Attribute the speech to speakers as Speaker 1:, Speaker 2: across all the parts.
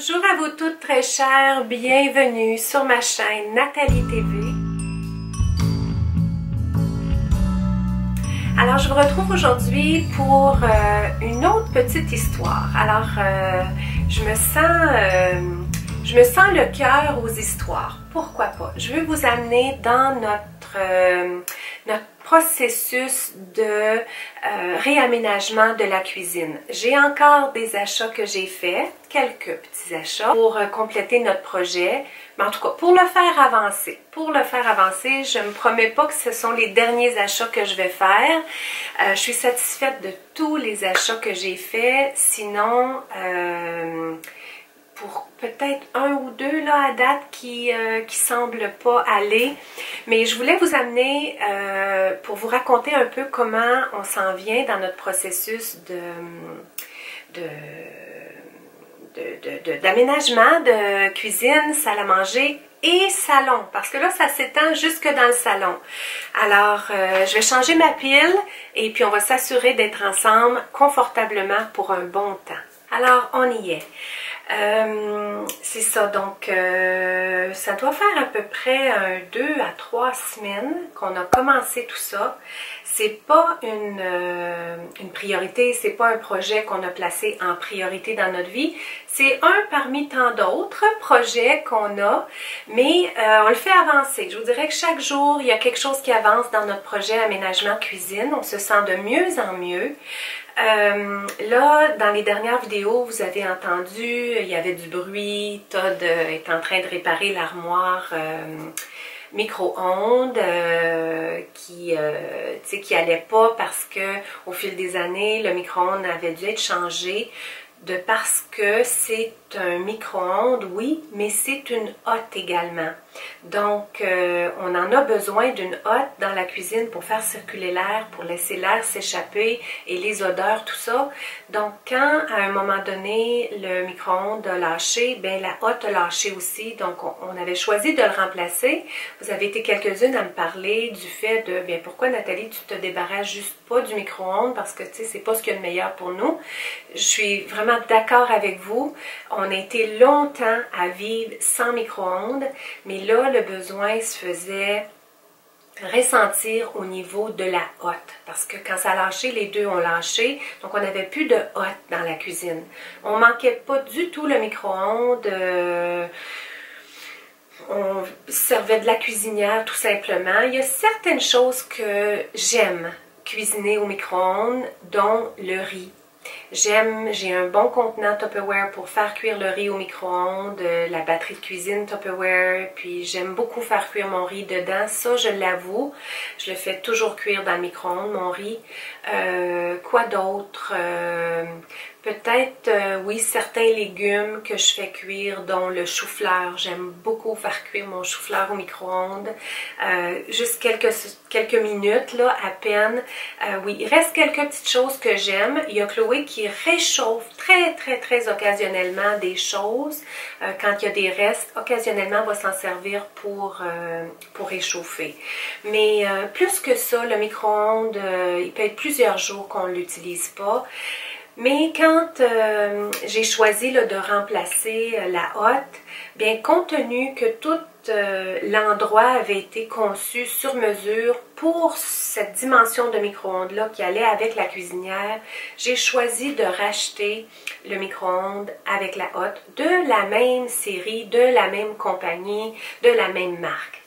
Speaker 1: Bonjour à vous toutes très chères, bienvenue sur ma chaîne Nathalie TV. Alors je vous retrouve aujourd'hui pour une autre petite histoire. Alors je me sens le cœur aux histoires. Pourquoi pas? Je veux vous amener dans notre processus de réaménagement de la cuisine. J'ai encore des achats que j'ai faits, quelques petits achats pour compléter notre projet, mais en tout cas pour le faire avancer. Pour le faire avancer, je ne me promets pas que ce sont les derniers achats que je vais faire. Je suis satisfaite de tous les achats que j'ai faits, sinon pour peut-être un ou deux là à date qui semblent pas aller. Mais je voulais vous amener pour vous raconter un peu comment on s'en vient dans notre processus d'aménagement de cuisine, salle à manger et salon. Parce que là, ça s'étend jusque dans le salon. Alors, je vais changer ma pile et puis on va s'assurer d'être ensemble confortablement pour un bon temps. Alors, on y est. C'est ça, donc ça doit faire à peu près 2 à 3 semaines qu'on a commencé tout ça. C'est pas une priorité, c'est pas un projet qu'on a placé en priorité dans notre vie. C'est un parmi tant d'autres projets qu'on a, mais on le fait avancer. Je vous dirais que chaque jour, il y a quelque chose qui avance dans notre projet aménagement cuisine. On se sent de mieux en mieux. Là, dans les dernières vidéos, vous avez entendu, il y avait du bruit, Todd est en train de réparer l'armoire micro-ondes qui allait pas parce que au fil des années, le micro-ondes avait dû être changé parce que c'est un micro-ondes, oui, mais c'est une hotte également. Donc, on en a besoin d'une hotte dans la cuisine pour faire circuler l'air, pour laisser l'air s'échapper et les odeurs, tout ça. Donc, quand à un moment donné, le micro-ondes a lâché, bien la hotte a lâché aussi. Donc, on avait choisi de le remplacer. Vous avez été quelques-unes à me parler du fait de, bien pourquoi Nathalie, tu te débarrasses juste pas du micro-ondes parce que, tu sais, c'est pas ce qu'il y a de meilleur pour nous. Je suis vraiment d'accord avec vous. On a été longtemps à vivre sans micro-ondes, mais là, le besoin se faisait ressentir au niveau de la hotte. Parce que quand ça a lâché, les deux ont lâché, donc on n'avait plus de hotte dans la cuisine. On manquait pas du tout le micro-ondes. On servait de la cuisinière tout simplement. Il y a certaines choses que j'aime cuisiner au micro-ondes, dont le riz. J'ai un bon contenant Tupperware pour faire cuire le riz au micro-ondes, la batterie de cuisine Tupperware, puis j'aime beaucoup faire cuire mon riz dedans, ça je l'avoue, je le fais toujours cuire dans le micro-ondes, mon riz. Quoi d'autre? Peut-être, oui, certains légumes que je fais cuire, dont le chou-fleur. J'aime beaucoup faire cuire mon chou-fleur au micro-ondes. Juste quelques minutes, là, à peine. Oui, il reste quelques petites choses que j'aime. Il y a Chloé qui réchauffe très occasionnellement des choses. Quand il y a des restes, occasionnellement, on va s'en servir pour réchauffer. Mais plus que ça, le micro-ondes, il peut être plusieurs jours qu'on ne l'utilise pas. Mais quand j'ai choisi là, de remplacer la hotte, bien compte tenu que tout l'endroit avait été conçu sur mesure pour cette dimension de micro-ondes-là qui allait avec la cuisinière, j'ai choisi de racheter le micro-ondes avec la hotte de la même série, de la même compagnie, de la même marque.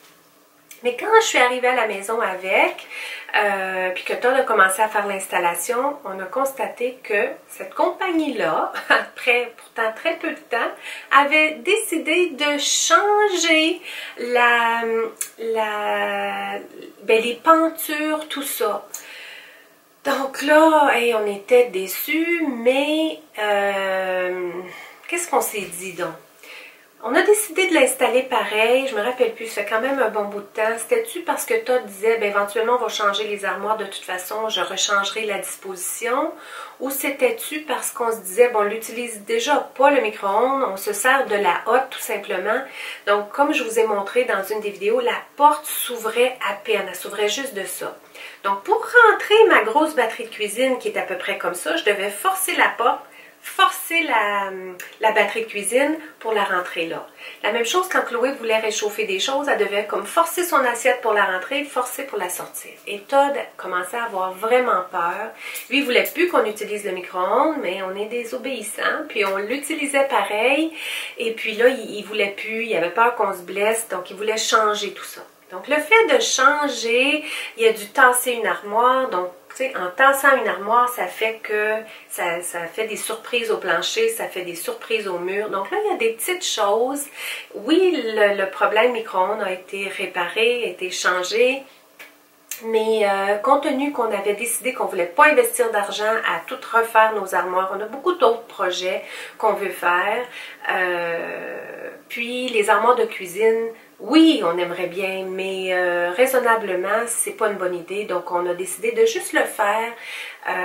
Speaker 1: Mais quand je suis arrivée à la maison avec, puis que Todd a commencé à faire l'installation, on a constaté que cette compagnie-là, après pourtant très peu de temps, avait décidé de changer les pentures, tout ça. Donc là, hey, on était déçus, mais qu'est-ce qu'on s'est dit donc? On a décidé de l'installer pareil, je me rappelle plus, ça fait quand même un bon bout de temps. C'était-tu parce que Todd disait, ben, éventuellement on va changer les armoires de toute façon, je rechangerai la disposition? Ou c'était-tu parce qu'on se disait, bon, on l'utilise déjà pas le micro-ondes, on se sert de la hotte tout simplement. Donc comme je vous ai montré dans une des vidéos, la porte s'ouvrait à peine, elle s'ouvrait juste de ça. Donc pour rentrer ma grosse batterie de cuisine qui est à peu près comme ça, je devais forcer la porte, forcer la batterie de cuisine pour la rentrer là. La même chose quand Chloé voulait réchauffer des choses, elle devait comme forcer son assiette pour la rentrer, forcer pour la sortir. Et Todd commençait à avoir vraiment peur. Lui, il voulait plus qu'on utilise le micro-ondes, mais on est désobéissants, puis on l'utilisait pareil. Et puis là, il voulait plus, il avait peur qu'on se blesse, donc il voulait changer tout ça. Donc le fait de changer, il a dû tasser une armoire, donc en tassant une armoire, ça fait que ça fait des surprises au plancher, ça fait des surprises au mur. Donc là, il y a des petites choses. Oui, le problème micro-ondes a été réparé, a été changé. Mais compte tenu qu'on avait décidé qu'on ne voulait pas investir d'argent à tout refaire nos armoires, on a beaucoup d'autres projets qu'on veut faire. Puis les armoires de cuisine, oui, on aimerait bien, mais raisonnablement, c'est pas une bonne idée. Donc, on a décidé de juste le faire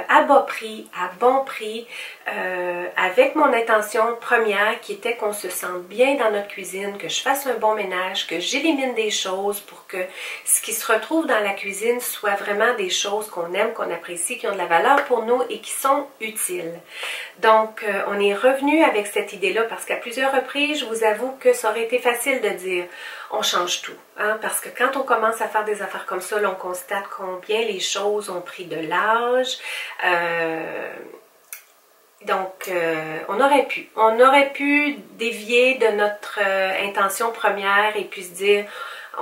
Speaker 1: à bas prix, à bon prix, avec mon intention première qui était qu'on se sente bien dans notre cuisine, que je fasse un bon ménage, que j'élimine des choses pour que ce qui se retrouve dans la cuisine soit vraiment des choses qu'on aime, qu'on apprécie, qui ont de la valeur pour nous et qui sont utiles. Donc, on est revenu avec cette idée-là parce qu'à plusieurs reprises, je vous avoue que ça aurait été facile de dire on change tout. Hein? Parce que quand on commence à faire des affaires comme ça, là, on constate combien les choses ont pris de l'âge. Donc, on aurait pu dévier de notre intention première et puis se dire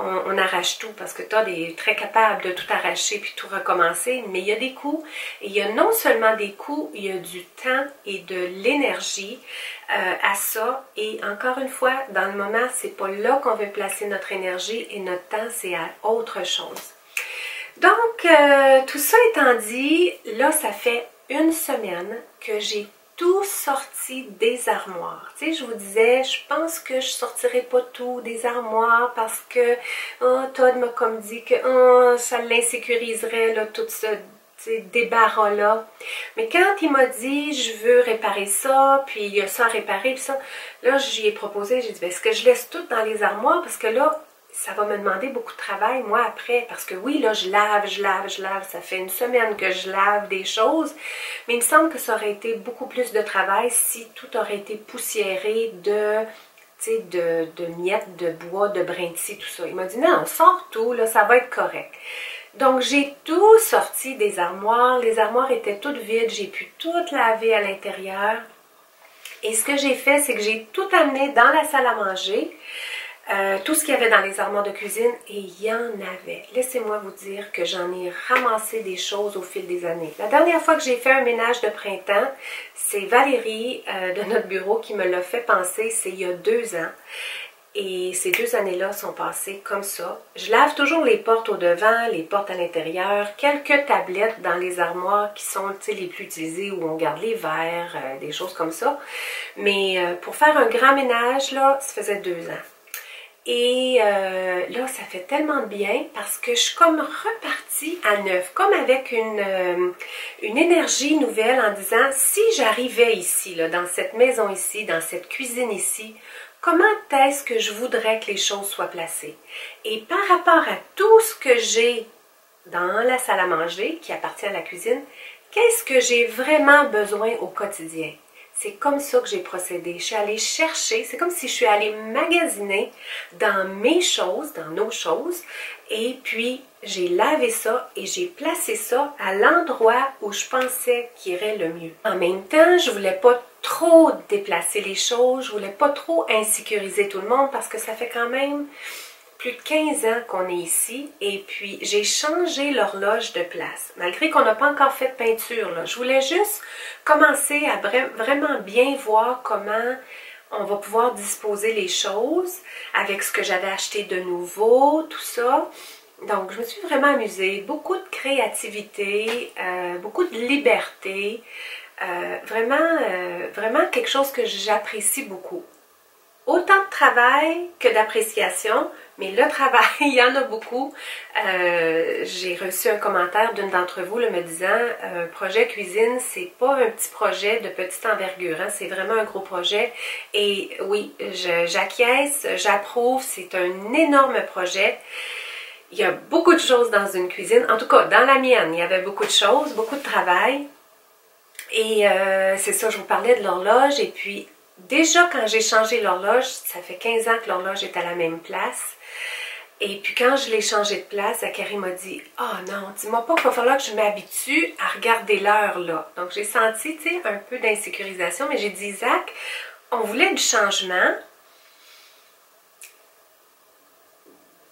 Speaker 1: on arrache tout parce que Todd est très capable de tout arracher puis tout recommencer, mais il y a des coûts. Et il y a non seulement des coûts, il y a du temps et de l'énergie à ça. Et encore une fois, dans le moment, c'est pas là qu'on veut placer notre énergie et notre temps, c'est à autre chose. Donc, tout ça étant dit, là, ça fait une semaine que j'ai tout sorti des armoires. Tu sais, je vous disais, je pense que je sortirai pas tout des armoires parce que Todd m'a comme dit que ça l'insécuriserait, là, tout ce débarras-là. Mais quand il m'a dit, je veux réparer ça, puis il y a ça à réparer, puis ça, là, j'y ai proposé, j'ai dit, est-ce que je laisse tout dans les armoires? Parce que là, ça va me demander beaucoup de travail, moi, après, parce que oui, là, je lave, ça fait une semaine que je lave des choses, mais il me semble que ça aurait été beaucoup plus de travail si tout aurait été poussiéré de miettes, de bois, de brintis, tout ça. Il m'a dit, non, sors tout, là, ça va être correct. Donc, j'ai tout sorti des armoires, les armoires étaient toutes vides, j'ai pu tout laver à l'intérieur, et ce que j'ai fait, c'est que j'ai tout amené dans la salle à manger, tout ce qu'il y avait dans les armoires de cuisine, et il y en avait. Laissez-moi vous dire que j'en ai ramassé des choses au fil des années. La dernière fois que j'ai fait un ménage de printemps, c'est Valérie de notre bureau qui me l'a fait penser, c'est il y a 2 ans. Et ces 2 années-là sont passées comme ça. Je lave toujours les portes au devant, les portes à l'intérieur, quelques tablettes dans les armoires qui sont les plus utilisées où on garde les verres, des choses comme ça. Mais pour faire un grand ménage, là, ça faisait 2 ans. Et là, ça fait tellement de bien parce que je suis comme repartie à neuf, comme avec une énergie nouvelle en disant, si j'arrivais ici, là, dans cette maison ici, dans cette cuisine ici, comment est-ce que je voudrais que les choses soient placées? Et par rapport à tout ce que j'ai dans la salle à manger, qui appartient à la cuisine, qu'est-ce que j'ai vraiment besoin au quotidien? C'est comme ça que j'ai procédé. Je suis allée chercher, c'est comme si je suis allée magasiner dans mes choses, dans nos choses, et puis j'ai lavé ça et j'ai placé ça à l'endroit où je pensais qu'il irait le mieux. En même temps, je voulais pas trop déplacer les choses, je voulais pas trop insécuriser tout le monde parce que ça fait quand même plus de 15 ans qu'on est ici et puis j'ai changé l'horloge de place. Malgré qu'on n'a pas encore fait de peinture, là. Je voulais juste commencer à vraiment bien voir comment on va pouvoir disposer les choses avec ce que j'avais acheté de nouveau, tout ça. Donc, je me suis vraiment amusée. Beaucoup de créativité, beaucoup de liberté. Vraiment quelque chose que j'apprécie beaucoup. Autant de travail que d'appréciation, mais le travail, il y en a beaucoup. J'ai reçu un commentaire d'une d'entre vous me disant un projet cuisine, c'est pas un petit projet de petite envergure, hein, c'est vraiment un gros projet. Et oui, j'acquiesce, j'approuve, c'est un énorme projet. Il y a beaucoup de choses dans une cuisine, en tout cas dans la mienne, il y avait beaucoup de choses, beaucoup de travail. Et c'est ça, je vous parlais de l'horloge. Et puis, déjà quand j'ai changé l'horloge, ça fait 15 ans que l'horloge est à la même place. Et puis quand je l'ai changé de place, Zachary m'a dit « Ah oh non, dis-moi pas qu'il va falloir que je m'habitue à regarder l'heure là. » Donc j'ai senti, tu sais, un peu d'insécurisation, mais j'ai dit « Zach, on voulait du changement.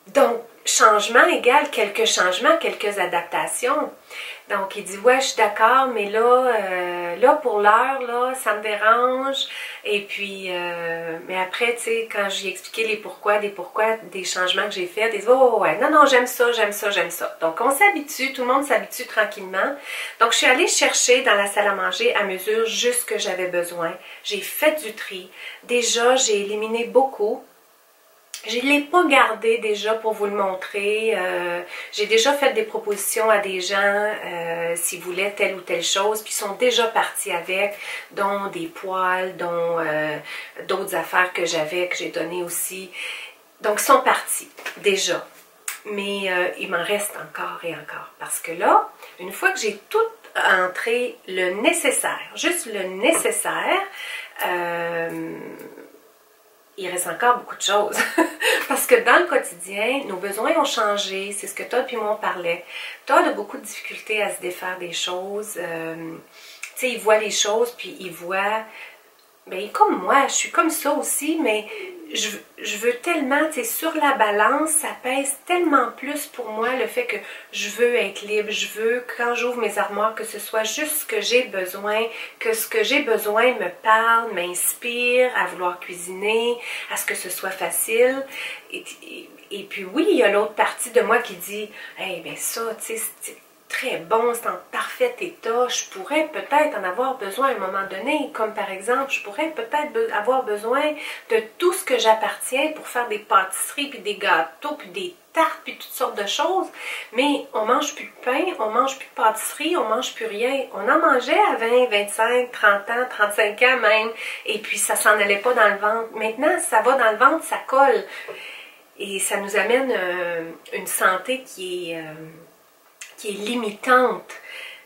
Speaker 1: Donc, changement égale quelques changements, quelques adaptations. » Donc, il dit, ouais, je suis d'accord, mais là pour l'heure, là, ça me dérange. Et puis, mais après, tu sais, quand j'ai expliqué les pourquoi, des changements que j'ai faits, il dit, oh, ouais, non, non, j'aime ça, j'aime ça, j'aime ça. Donc, on s'habitue, tout le monde s'habitue tranquillement. Donc, je suis allée chercher dans la salle à manger à mesure juste ce que j'avais besoin. J'ai fait du tri. Déjà, j'ai éliminé beaucoup. Je ne l'ai pas gardé déjà pour vous le montrer. J'ai déjà fait des propositions à des gens s'ils voulaient telle ou telle chose, puis ils sont déjà partis avec, dont des poils, dont d'autres affaires que j'avais, que j'ai données aussi. Donc, ils sont partis déjà. Mais il m'en reste encore et encore. Parce que là, une fois que j'ai tout entré le nécessaire, juste le nécessaire, il reste encore beaucoup de choses. Parce que dans le quotidien, nos besoins ont changé. C'est ce que Todd et moi on parlait. Todd a beaucoup de difficultés à se défaire des choses. Tu sais, il voit les choses, puis il voit... Ben, comme moi, je suis comme ça aussi, mais je veux tellement, tu sais, sur la balance, ça pèse tellement plus pour moi le fait que je veux être libre. Je veux, quand j'ouvre mes armoires, que ce soit juste ce que j'ai besoin, que ce que j'ai besoin me parle, m'inspire à vouloir cuisiner, à ce que ce soit facile. Et puis oui, il y a l'autre partie de moi qui dit, hey, ben ça, tu sais, c'est très bon, c'est en parfait état, je pourrais peut-être en avoir besoin à un moment donné, comme par exemple, je pourrais peut-être avoir besoin de tout ce que j'appartiens pour faire des pâtisseries, puis des gâteaux, puis des tartes, puis toutes sortes de choses, mais on mange plus de pain, on mange plus de pâtisserie, on mange plus rien. On en mangeait à 20, 25, 30 ans, 35 ans même, et puis ça s'en allait pas dans le ventre. Maintenant, ça va dans le ventre, ça colle, et ça nous amène une santé qui est limitante.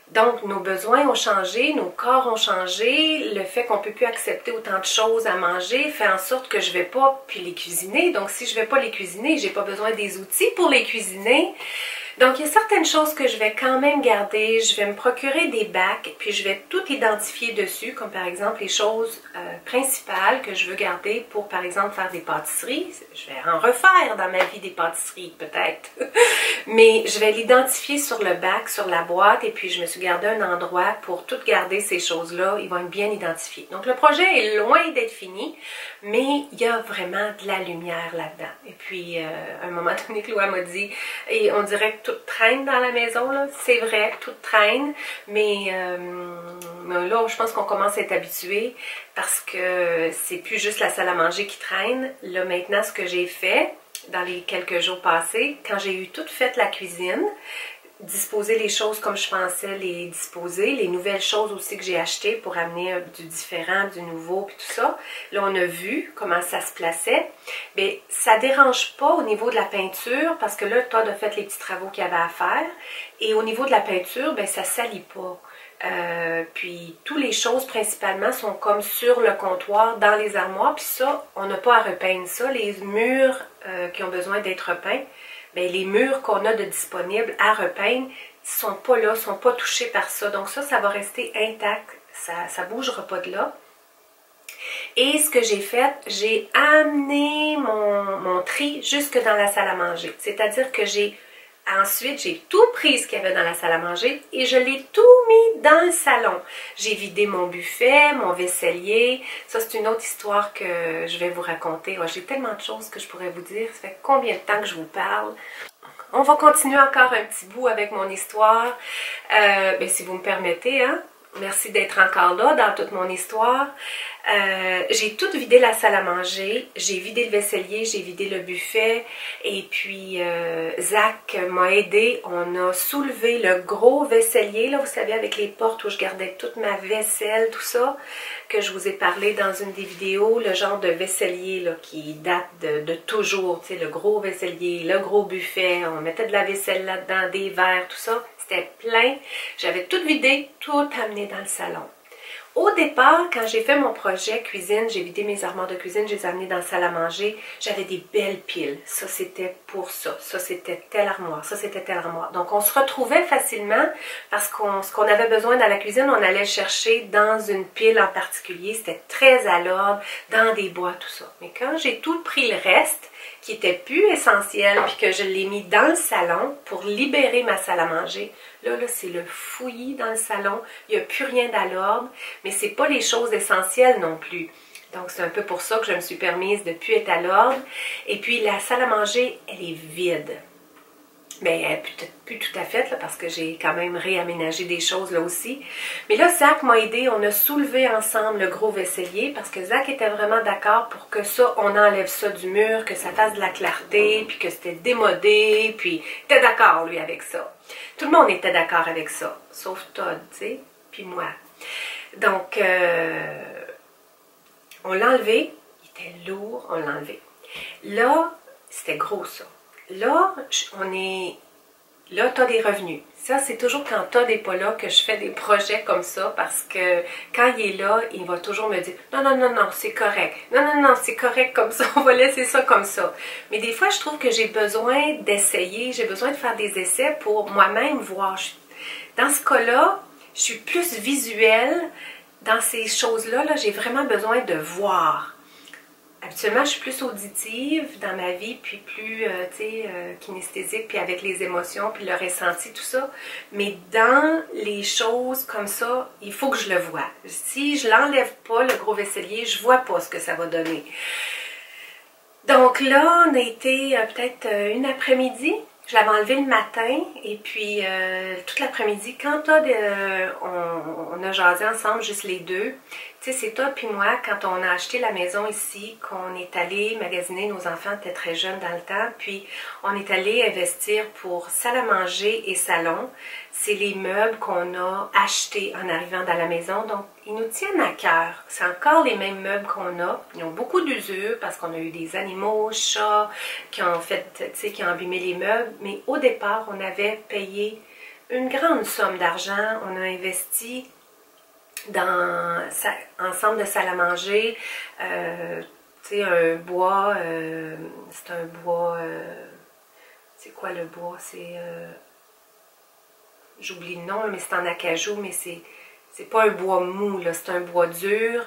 Speaker 1: Donc, nos besoins ont changé, nos corps ont changé, le fait qu'on ne peut plus accepter autant de choses à manger fait en sorte que je ne vais pas puis les cuisiner. Donc, si je ne vais pas les cuisiner, je n'ai pas besoin des outils pour les cuisiner. Donc, il y a certaines choses que je vais quand même garder. Je vais me procurer des bacs, puis je vais tout identifier dessus, comme par exemple les choses principales que je veux garder pour, par exemple, faire des pâtisseries. Je vais en refaire dans ma vie des pâtisseries, peut-être. Mais je vais l'identifier sur le bac, sur la boîte, et puis je me suis gardé un endroit pour tout garder ces choses-là. Ils vont être bien identifiés. Donc, le projet est loin d'être fini, mais il y a vraiment de la lumière là-dedans. Et puis, à un moment donné, Chloé m'a dit, et on dirait que tout traîne dans la maison, là. C'est vrai, tout traîne, mais là, je pense qu'on commence à être habitué parce que c'est plus juste la salle à manger qui traîne. Là, maintenant, ce que j'ai fait dans les quelques jours passés, quand j'ai eu tout fait la cuisine, disposer les choses comme je pensais les disposer, les nouvelles choses aussi que j'ai achetées pour amener du différent, du nouveau, puis tout ça. Là, on a vu comment ça se plaçait. Mais ça dérange pas au niveau de la peinture, parce que là, Todd a fait les petits travaux qu'il y avait à faire. Et au niveau de la peinture, ben ça salit pas. Puis, toutes les choses principalement sont comme sur le comptoir, dans les armoires. Puis ça, on n'a pas à repeindre ça. Les murs qui ont besoin d'être repeints, bien, les murs qu'on a de disponibles à repeindre ne sont pas là, ne sont pas touchés par ça. Donc ça, ça va rester intact, ça ne bougera pas de là. Et ce que j'ai fait, j'ai amené mon tri jusque dans la salle à manger. C'est-à-dire que ensuite, j'ai tout pris ce qu'il y avait dans la salle à manger et je l'ai tout mis dans le salon. J'ai vidé mon buffet, mon vaisselier. Ça, c'est une autre histoire que je vais vous raconter. Ouais, j'ai tellement de choses que je pourrais vous dire. Ça fait combien de temps que je vous parle? On va continuer encore un petit bout avec mon histoire. Ben, si vous me permettez, hein? Merci d'être encore là dans toute mon histoire. J'ai tout vidé la salle à manger, j'ai vidé le vaisselier, j'ai vidé le buffet et puis Zach m'a aidé. On a soulevé le gros vaisselier, là, vous savez, avec les portes où je gardais toute ma vaisselle, tout ça, que je vous ai parlé dans une des vidéos, le genre de vaisselier là, qui date de toujours, tu sais, le gros vaisselier, le gros buffet, on mettait de la vaisselle là-dedans, des verres, tout ça. C'était plein. J'avais tout vidé, tout amené dans le salon. Au départ, quand j'ai fait mon projet cuisine, j'ai vidé mes armoires de cuisine, je les ai amenées dans la salle à manger, j'avais des belles piles. Ça, c'était pour ça. Ça, c'était telle armoire. Ça, c'était telle armoire. Donc, on se retrouvait facilement parce qu'on ce qu'on avait besoin dans la cuisine, on allait le chercher dans une pile en particulier. C'était très à l'ordre, dans des bois, tout ça. Mais quand j'ai tout pris le reste, qui était plus essentiel, puis que je l'ai mis dans le salon pour libérer ma salle à manger. Là, c'est le fouillis dans le salon. Il n'y a plus rien à l'ordre, mais c'est pas les choses essentielles non plus. Donc, c'est un peu pour ça que je me suis permise de ne plus être à l'ordre. Et puis, la salle à manger, elle est vide. Mais elle n'est peut-être plus tout à fait, là, parce que j'ai quand même réaménagé des choses là aussi. Mais là, Zach m'a aidé. On a soulevé ensemble le gros vaisselier parce que Zach était vraiment d'accord pour que ça, on enlève ça du mur, que ça fasse de la clarté, puis que c'était démodé, puis il était d'accord, lui, avec ça. Tout le monde était d'accord avec ça, sauf Todd, tu sais, puis moi. Donc, on l'a enlevé. Il était lourd, on l'a enlevé. Là, c'était gros, ça. Là, Là, Todd est revenu. Ça, c'est toujours quand Todd n'est pas là que je fais des projets comme ça parce que quand il est là, il va toujours me dire « Non, non, non, non, c'est correct. Non, non, non, c'est correct comme ça. On va laisser ça comme ça. » Mais des fois, je trouve que j'ai besoin d'essayer, j'ai besoin de faire des essais pour moi-même voir. Dans ce cas-là, je suis plus visuelle. Dans ces choses-là, j'ai vraiment besoin de voir. Habituellement, je suis plus auditive dans ma vie, puis plus, kinesthésique, puis avec les émotions, puis le ressenti, tout ça. Mais dans les choses comme ça, il faut que je le vois. Si je l'enlève pas, le gros vaisselier, je vois pas ce que ça va donner. Donc là, on a été peut-être une après-midi. Je l'avais enlevé le matin, et puis toute l'après-midi, quand Todd, on a jasé ensemble, juste les deux. Tu sais, c'est Todd puis moi, quand on a acheté la maison ici, qu'on est allé magasiner, nos enfants étaient très jeunes dans le temps, puis on est allé investir pour salle à manger et salon. C'est les meubles qu'on a achetés en arrivant dans la maison, donc ils nous tiennent à cœur. C'est encore les mêmes meubles qu'on a. Ils ont beaucoup d'usure parce qu'on a eu des animaux, chats, qui ont fait, tu sais, qui ont abîmé les meubles, mais au départ, on avait payé une grande somme d'argent. On a investi dans ensemble de salle à manger, tu sais, un bois, c'est un bois, c'est quoi le bois? C'est, j'oublie le nom, mais c'est en acajou, mais c'est pas un bois mou, là, c'est un bois dur,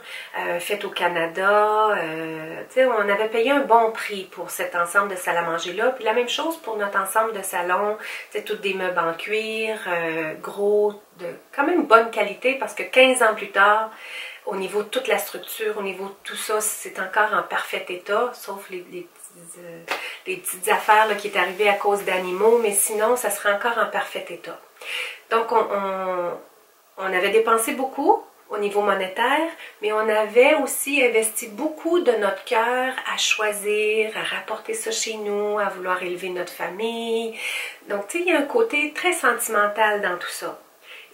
Speaker 1: fait au Canada. Tu sais, on avait payé un bon prix pour cet ensemble de salle à manger-là. Puis la même chose pour notre ensemble de salon, tu sais, toutes des meubles en cuir, gros, de quand même bonne qualité, parce que 15 ans plus tard, au niveau de toute la structure, au niveau de tout ça, c'est encore en parfait état, sauf les petites affaires là, qui est arrivées à cause d'animaux, mais sinon, ça serait encore en parfait état. Donc, on avait dépensé beaucoup au niveau monétaire, mais on avait aussi investi beaucoup de notre cœur à choisir, à rapporter ça chez nous, à vouloir élever notre famille. Donc, tu sais, il y a un côté très sentimental dans tout ça.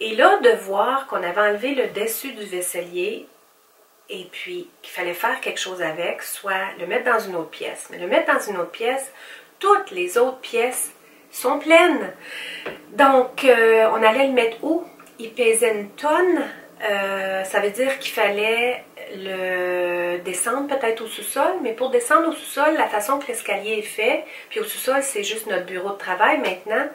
Speaker 1: Et là, de voir qu'on avait enlevé le dessus du vaisselier et puis qu'il fallait faire quelque chose avec, soit le mettre dans une autre pièce. Mais le mettre dans une autre pièce, toutes les autres pièces sont pleines. Donc, on allait le mettre où? Il pesait une tonne. Ça veut dire qu'il fallait le descendre peut-être au sous-sol, mais pour descendre au sous-sol, la façon que l'escalier est fait, puis au sous-sol, c'est juste notre bureau de travail maintenant,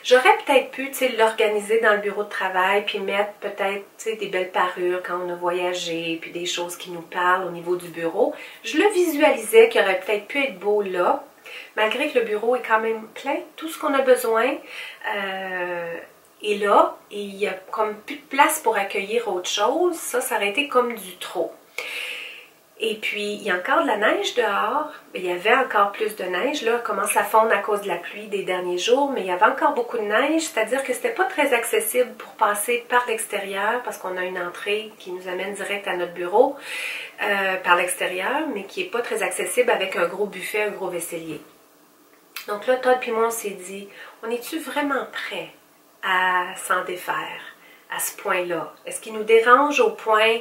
Speaker 1: j'aurais peut-être pu l'organiser dans le bureau de travail, puis mettre peut-être des belles parures quand on a voyagé, puis des choses qui nous parlent au niveau du bureau. Je le visualisais qu'il aurait peut-être pu être beau là, malgré que le bureau est quand même plein, tout ce qu'on a besoin est là, et il n'y a comme plus de place pour accueillir autre chose. Ça aurait été comme du trop. Et puis, il y a encore de la neige dehors. Il y avait encore plus de neige. Là, elle commence à fondre à cause de la pluie des derniers jours, mais il y avait encore beaucoup de neige, c'est-à-dire que c'était pas très accessible pour passer par l'extérieur, parce qu'on a une entrée qui nous amène direct à notre bureau par l'extérieur, mais qui n'est pas très accessible avec un gros buffet, un gros vaisselier. Donc là, Todd et moi, on s'est dit, on est-tu vraiment prêt à s'en défaire à ce point-là? Est-ce qu'il nous dérange au point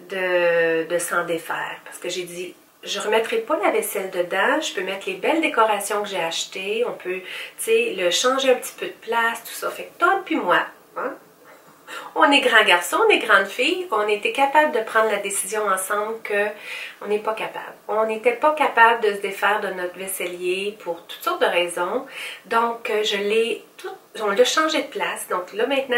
Speaker 1: de s'en défaire? Parce que j'ai dit, je ne remettrai pas la vaisselle dedans, je peux mettre les belles décorations que j'ai achetées, on peut, tu sais, le changer un petit peu de place, tout ça. Fait que Todd puis moi, hein, on est grands garçons, on est grandes filles, on était capable de prendre la décision ensemble qu'on n'est pas capable. On n'était pas capable de se défaire de notre vaisselier pour toutes sortes de raisons. Donc, on l'a changé de place. Donc là, maintenant,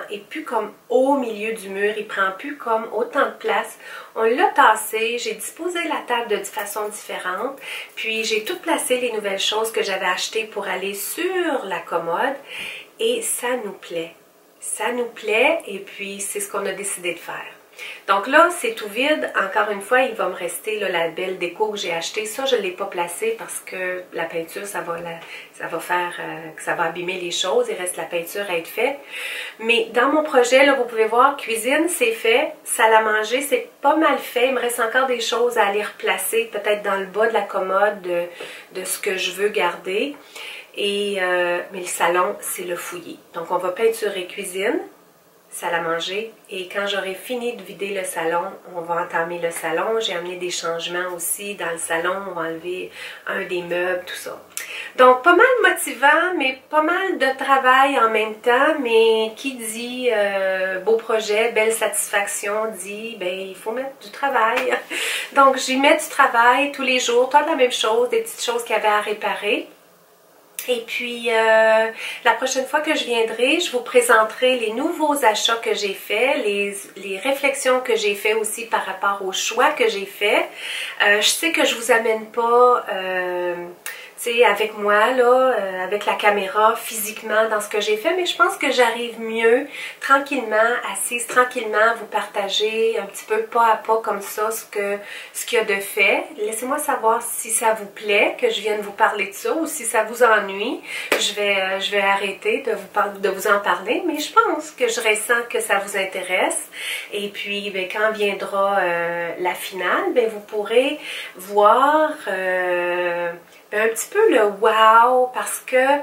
Speaker 1: il n'est plus comme au milieu du mur, il prend plus comme autant de place. On l'a tassé, j'ai disposé la table de façon différente, puis j'ai tout placé les nouvelles choses que j'avais achetées pour aller sur la commode et ça nous plaît. Ça nous plaît et puis c'est ce qu'on a décidé de faire. Donc là, c'est tout vide. Encore une fois, il va me rester là, la belle déco que j'ai achetée. Ça, je ne l'ai pas placée parce que la peinture, ça va faire que ça va abîmer les choses. Il reste la peinture à être faite. Mais dans mon projet, là, vous pouvez voir, cuisine, c'est fait. Salle à manger, c'est pas mal fait. Il me reste encore des choses à aller replacer, peut-être dans le bas de la commode de ce que je veux garder. Mais le salon, c'est le fouillis. Donc, on va peinturer cuisine, salle à manger. Et quand j'aurai fini de vider le salon, on va entamer le salon. J'ai amené des changements aussi dans le salon. On va enlever un des meubles, tout ça. Donc, pas mal motivant, mais pas mal de travail en même temps. Mais qui dit beau projet, belle satisfaction, dit, ben il faut mettre du travail. Donc, j'y mets du travail tous les jours. Toi, la même chose, des petites choses qu'il y avait à réparer. Et puis, la prochaine fois que je viendrai, je vous présenterai les nouveaux achats que j'ai faits, les réflexions que j'ai faites aussi par rapport aux choix que j'ai faits. Je sais que je vous amène pas, tu sais, avec moi, là, avec la caméra, physiquement dans ce que j'ai fait, mais je pense que j'arrive mieux, tranquillement, assise tranquillement, à vous partager un petit peu pas à pas comme ça ce qu'il y a de fait. Laissez-moi savoir si ça vous plaît, que je vienne vous parler de ça, ou si ça vous ennuie. Je vais arrêter de vous en parler, mais je pense que je ressens que ça vous intéresse. Et puis, ben, quand viendra la finale, ben, vous pourrez voir un petit peu le wow, parce que,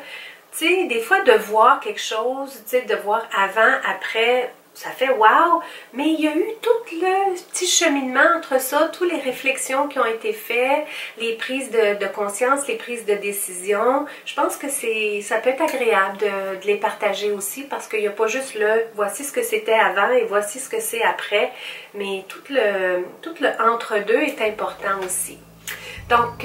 Speaker 1: tu sais, des fois de voir quelque chose, tu sais, de voir avant, après, ça fait wow, mais il y a eu tout le petit cheminement entre ça, toutes les réflexions qui ont été faites, les prises de conscience, les prises de décision. Je pense que ça peut être agréable de les partager aussi, parce qu'il n'y a pas juste voici ce que c'était avant et voici ce que c'est après, mais tout le entre-deux est important aussi. Donc,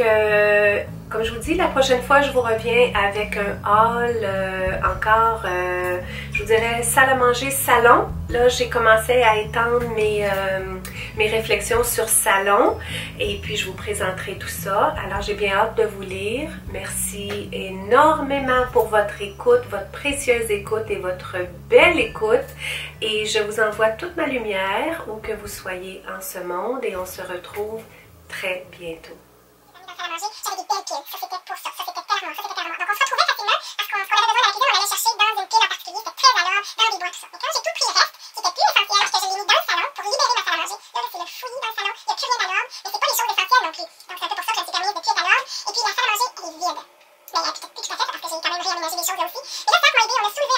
Speaker 1: comme je vous dis, la prochaine fois, je vous reviens avec un haul encore, je vous dirais, salle à manger, salon. Là, j'ai commencé à étendre mes réflexions sur salon et puis je vous présenterai tout ça. Alors, j'ai bien hâte de vous lire. Merci énormément pour votre écoute, votre précieuse écoute et votre belle écoute. Et je vous envoie toute ma lumière où que vous soyez en ce monde et on se retrouve très bientôt.
Speaker 2: À manger, j'avais des belles piles. Ça, c'était pour ça. Ça, c'était clairement. Donc, on se retrouvait facilement parce qu'on avait besoin de la cuisine, on allait chercher dans une pile en particulier. C'était très à l'ordre, dans des boîtes, tout ça. Mais quand j'ai tout pris le reste, qui était plus essentiel, que je l'ai mis dans le salon pour libérer ma salle à manger. Là, c'est le fouillis dans le salon. Il n'y a plus rien à l'ordre. Mais c'est pas les choses essentielles non plus. Donc, c'est un peu pour ça que je me suis permise de tout être à l'ordre. Et puis, la salle à manger, elle est vide. Mais plus tout à fait, parce que j'ai quand même réaménagé des choses là aussi. Et là, ça m'a aidé. On a soulevé